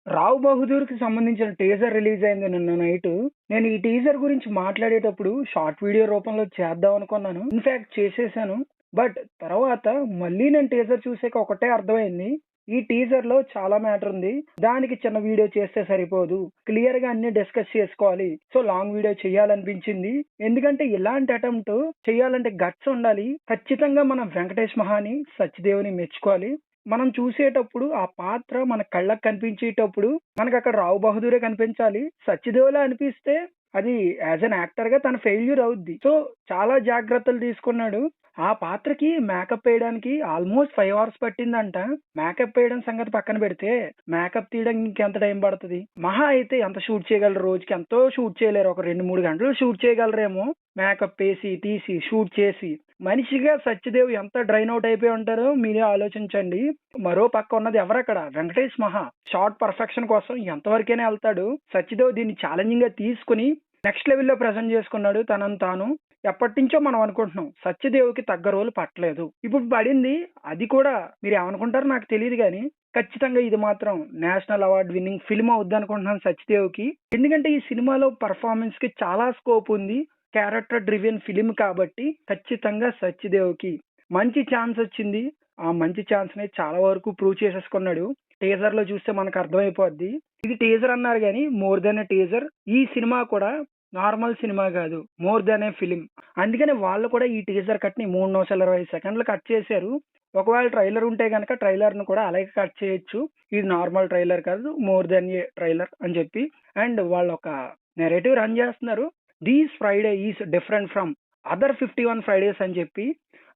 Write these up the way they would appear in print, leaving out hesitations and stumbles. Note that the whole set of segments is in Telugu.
రావ్ బహదూర్‌కి సంబంధించిన టీజర్ రిలీజ్ అయింది నిన్న నైటు. నేను ఈ టీజర్ గురించి మాట్లాడేటప్పుడు షార్ట్ వీడియో రూపంలో చేద్దాం అనుకున్నాను. ఇన్‌ఫాక్ట్ చేసేసాను. బట్ తర్వాత మళ్ళీ నేను టీజర్ చూసాక ఒకటే అర్థమైంది. ఈ టీజర్‌లో చాలా మ్యాటర్ ఉంది. దానికి చిన్న వీడియో చేస్తే సరిపోదు. క్లియర్‌గా అన్నీ డిస్కస్ చేసుకోవాలి. సో లాంగ్ వీడియో చేయాలనిపించింది. ఎందుకంటే ఇలాంటి అటెంప్ట్ చేయాలంటే గట్స్ ఉండాలి. ఖచ్చితంగా మనం వెంకటేష్ మహాని, సత్యదేవ్‌ని మెచ్చుకోవాలి. మనం చూసేటప్పుడు ఆ పాత్ర మన కళ్ళకి కనిపించేటప్పుడు మనకక్కడ రావు బహదూరే కనిపించాలి. సత్యదేవ్‌లా అనిపిస్తే అది యాజ్ ఎన్ యాక్టర్‌గా తన ఫెయిల్యూర్ అవుద్ది. సో, చాలా జాగ్రత్తలు తీసుకున్నాడు. ఆ పాత్రకి మేకప్ ఏయడానికి ఆల్‌మోస్ట్ 5 అవర్స్ పట్టిందంట. మేకప్ ఏయడం సంగతి పక్కన పెడితే, మేకప్ తీయడానికి ఇంకెంత టైం పడతది? మహా అయితే ఎంత షూట్ చేయగలరు రోజుకి? ఎంతో షూట్ చేయలేరు. ఒక 2, 3 గంటలు షూట్ చేయగలరేమో. మేకప్ ఏసి, తీసి, షూట్ చేసి. మనిషిగా సత్యదేవ్ ఎంత డ్రైన్ అవుట్ అయిపోయి ఉంటారో మీరే ఆలోచించండి. మరో పక్క ఉన్నది ఎవరక్కడ? వెంకటేష్ మహా. షార్ట్ పర్ఫెక్షన్ కోసం ఎంతవరకైనా ఎళ్తాడు. సత్యదేవ్ దీన్ని ఛాలెంజింగ్‌గా తీసుకొని నెక్స్ట్ లెవెల్‌లో ప్రెజెంట్ చేసుకున్నాడు తనను తాను. ఎప్పటినుంచో మనం అనుకుంటున్నాం. సత్యదేవ్‌కి తగ్గ రోల్ పట్టలేదు. ఇప్పుడు పడింది. అది కూడా మీరేమనుకుంటారో నాకు తెలీదు గానీ, ఖచ్చితంగా ఇది మాత్రం నేషనల్ అవార్డ్ విన్నింగ్ ఫిల్మ్ అవుద్దనుకుంటున్నాను సత్యదేవ్‌కి. ఎందుకంటే ఈ సినిమాలో పెర్ఫార్మన్స్‌కి చాలా స్కోప్ ఉంది. క్యారెక్టర్ డ్రివెన్ ఫిల్మ్ కాబట్టి ఖచ్చితంగా సత్యదేవ్‌కి మంచి ఛాన్స్ వచ్చింది. ఆ మంచి ఛాన్స్‌ని చాలా వరకు ప్రూవ్ చేసేసుకున్నాడు. టీజర్‌లో చూస్తే మనకు అర్థమైపోద్ది. ఇది టీజర్ అన్నారు గానీ మోర్ దెన్ ఎ టీజర్. ఈ సినిమా కూడా నార్మల్ సినిమా కాదు. More than a film. అందుకనే వాళ్ళు కూడా ఈ టీజర్ కట్‌ని 3 నిమిషాల 20 సెకండ్లు కట్ చేశారు. ఒకవేళ ట్రైలర్ ఉంటే గనక ట్రైలర్‌ని కూడా అలాగే కట్ చేయొచ్చు. ఇది నార్మల్ ట్రైలర్ కాదు. మోర్ దెన్ ఎ ట్రైలర్ అని చెప్పి. అండ్ వాళ్ళొక నెరేటివ్ రన్ చేస్తున్నారు. These Friday is different from other 51 Fridays అని చెప్పి.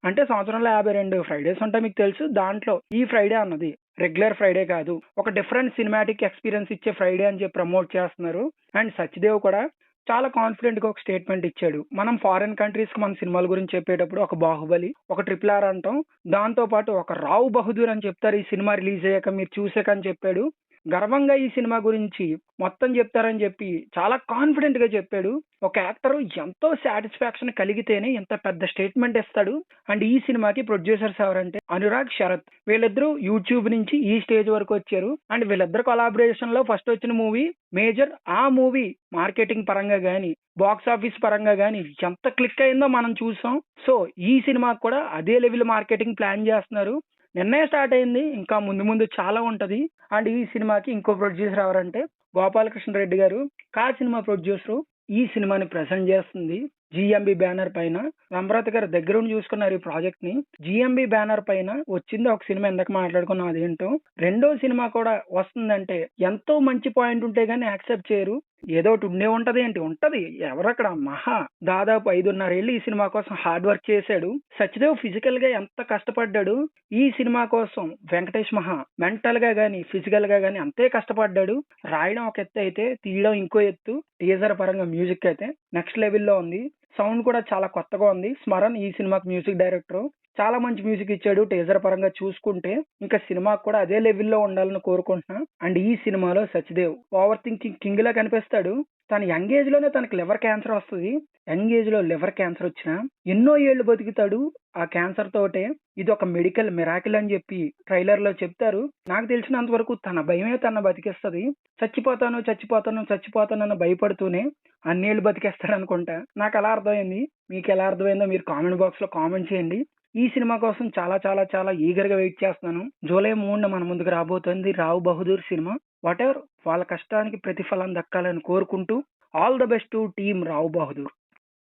అంటే సంవత్సరంలో 52 ఫ్రైడేస్ ఉంటాయి మీకు తెలుసు. దాంట్లో ఈ ఫ్రైడే అన్నది రెగ్యులర్ ఫ్రైడే కాదు. ఒక డిఫరెంట్ సినిమాటిక్ ఎక్స్‌పీరియన్స్ ఇచ్చే ఫ్రైడే అని చెప్పి ప్రమోట్ చేస్తున్నారు. అండ్ సత్యదేవ్ కూడా చాలా కాన్ఫిడెంట్‌గా ఒక స్టేట్మెంట్ ఇచ్చాడు. మనం ఫారిన్ కంట్రీస్‌కి మన సినిమాల గురించి చెప్పేటప్పుడు ఒక 'బాహుబలి', ఒక 'ట్రిపుల్ ఆర్' అంటాం. దాంతో పాటు ఒక 'రావ్ బహదూర్' అని చెప్తారు ఈ సినిమా రిలీజ్ అయ్యాక మీరు చూసాక అని చెప్పాడు. గర్వంగా ఈ సినిమా గురించి మొత్తం చెప్తారని చెప్పి చాలా కాన్ఫిడెంట్‌గా చెప్పాడు. ఒక యాక్టర్ ఎంతో సాటిస్ఫాక్షన్ కలిగితేనే ఇంత పెద్ద స్టేట్మెంట్ ఇస్తాడు. అండ్ ఈ సినిమాకి ప్రొడ్యూసర్స్ ఎవరంటే అనురాగ్, శరత్. వీళ్ళిద్దరూ యూట్యూబ్ నుంచి ఈ స్టేజ్ వరకు వచ్చారు. అండ్ వీళ్ళిద్దరు కొలాబరేషన్‌లో ఫస్ట్ వచ్చిన మూవీ 'మేజర్'. ఆ మూవీ మార్కెటింగ్ పరంగా గాని, బాక్స్ ఆఫీస్ పరంగా గాని ఎంత క్లిక్ అయిందో మనం చూసాం. సో, ఈ సినిమాకి కూడా అదే లెవెల్ మార్కెటింగ్ ప్లాన్ చేస్తున్నారు. నిన్నే స్టార్ట్ అయింది. ఇంకా ముందు ముందు చాలా ఉంటది. అండ్ ఈ సినిమాకి ఇంకో ప్రొడ్యూసర్ ఎవరంటే గోపాలకృష్ణ రెడ్డి గారు. 'కా' సినిమా ప్రొడ్యూసరు. ఈ సినిమాని ప్రెజెంట్ చేస్తుంది. జీఎంబీ బ్యానర్ పైన. నమ్రత గారు దగ్గరుండి చూసుకున్నారు ఈ ప్రాజెక్ట్ ని. జీఎంబీ బ్యానర్ పైన వచ్చింది ఒక సినిమా ఇందాక మాట్లాడుకున్నాం అదేంటో. రెండో సినిమా కూడా వస్తుందంటే ఎంతో మంచి పాయింట్ ఉంటే గానీ యాక్సెప్ట్ చేయరు. ఏదో ఒకటి ఉండే ఉంటది ఏంటి? ఉంటది. ఎవరక్కడ మహా దాదాపు 5.5 ఏళ్ళు ఈ సినిమా కోసం హార్డ్ వర్క్ చేశాడు. సత్యదేవ్ ఫిజికల్ గా ఎంత కష్టపడ్డాడు. ఈ సినిమా కోసం వెంకటేష్ మహా మెంటల్ గా గానీ, ఫిజికల్ గా గానీ అంతే కష్టపడ్డాడు. రాయడం ఒక ఎత్తు అయితే తీయడం ఇంకో ఎత్తు. టీజర్ పరంగా మ్యూజిక్ అయితే నెక్స్ట్ లెవెల్‌లో ఉంది. సౌండ్ కూడా చాలా కొత్తగా ఉంది. స్మరణ్ ఈ సినిమాకి మ్యూజిక్ డైరెక్టర్. చాలా మంచి మ్యూజిక్ ఇచ్చాడు టీజర్ పరంగా చూసుకుంటే. ఇంకా సినిమాకి కూడా అదే లెవెల్‌లో ఉండాలని కోరుకుంటున్నా. అండ్ ఈ సినిమాలో సత్యదేవ్ ఓవర్ థింకింగ్ కింగ్ లా కనిపిస్తాడు. తన యంగ్ ఏజ్ లోనే తనకి లివర్ క్యాన్సర్ వస్తది. యంగ్ ఏజ్ లో లివర్ క్యాన్సర్ వచ్చినా ఎన్నో ఏళ్ళు బతుకుతాడు ఆ క్యాన్సర్ తోటే. ఇది ఒక మెడికల్ మిరాకిల్ అని చెప్పి ట్రైలర్ లో చెప్తారు. నాకు తెలిసినంత వరకు తన భయమే తన బతికిస్తది. చచ్చిపోతాను చచ్చిపోతాను చచ్చిపోతాను అని భయపడుతూనే అన్నేళ్ళు బతికేస్తాడు అనుకుంటా. నాకు అలా అర్థమైంది. మీకు ఎలా అర్థమైందో మీరు కామెంట్ బాక్స్ లో కామెంట్ చేయండి. ఈ సినిమా కోసం చాలా చాలా చాలా ఈగర్ గా వెయిట్ చేస్తున్నాను. జూలై 3న మన ముందుకు రాబోతోంది రావ్ బహదూర్ సినిమా. వాటెవర్ వాళ్ళ కష్టానికి ప్రతిఫలం దక్కాలని కోరుకుంటూ all the best to team Rao Bahadur.